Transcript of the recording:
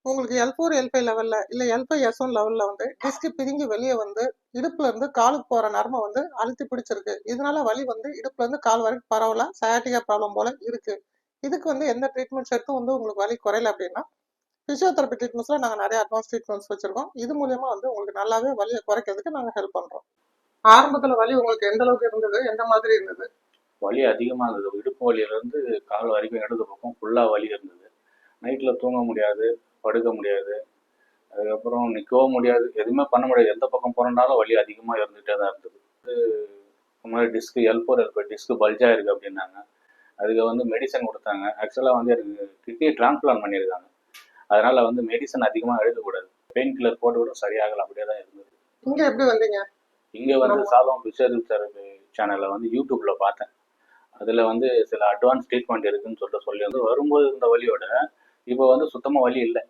உங்களுக்கு L4, L5 லெவல்ல இல்ல L5, S1 லெவல்ல வந்து டிஸ்க் பிரிஞ்சு வெளியே வந்து இடுப்புல இருந்து காலுக்கு போற நரம்ப வந்து அழுத்தி பிடிச்சிருக்கு. இதனால வலி வந்து இடுப்புல இருந்து கால் வரைக்கும் பரவலாம். சயாட்டிகா ப்ராப்ளம் போல இருக்கு. இதுக்கு வந்து எந்த ட்ரீட்மெண்ட்ஸ் எடுத்தும் வந்து உங்களுக்கு வலி குறையல அப்படின்னா, பிசியோதெரபி ட்ரீட்மெண்ட்ஸ்ல நாங்க நிறைய அட்வான்ஸ் ட்ரீட்மெண்ட்ஸ் வச்சிருக்கோம். இது மூலியமா வந்து உங்களுக்கு நல்லாவே வலியை குறைக்கிறதுக்கு நாங்க ஹெல்ப் பண்றோம். ஆரம்பத்துல வலி உங்களுக்கு எந்த அளவுக்கு இருந்தது? எந்த மாதிரி இருந்தது? வலி அதிகமாக இருந்தது. இடுப்பு வலியிலேருந்து கால் வரைக்கும் இடது பக்கம் ஃபுல்லாக வலி இருந்தது. நைட்டில் தூங்க முடியாது, படுக்க முடியாது, அதுக்கப்புறம் நிற்கவும் முடியாது, எதுவுமே பண்ண முடியாது. எந்த பக்கம் புரண்டாலும் வலி அதிகமாக இருந்துகிட்டே தான் இருந்தது. இந்த மாதிரி டிஸ்க்கு L4, L5 டிஸ்க்கு பல்ஜாக இருக்குது அப்படின்னாங்க. அதுக்கு வந்து மெடிசன் கொடுத்தாங்க. ஆக்சுவலாக வந்து எனக்கு கிட்னியை டிரான்ஸ்பிளான் பண்ணியிருக்காங்க. அதனால் வந்து மெடிசன் அதிகமாக எடுக்கக்கூடாது. பெயின் கில்லர் போட்டு கூட சரியாகல, அப்படியே தான் இருந்தது. இங்கே எப்படி வந்தீங்க? இங்கே வந்து சாலோம் பிசியோதெரபி சேனலில் வந்து யூடியூப்பில் பார்த்தேன். அதில் வந்து சில அட்வான்ஸ் ட்ரீட்மெண்ட் இருக்குதுன்னு சொல்லி வந்து வரும்போது இருந்த வலியோட இப்போ வந்து சுத்தமாக வலி இல்லை.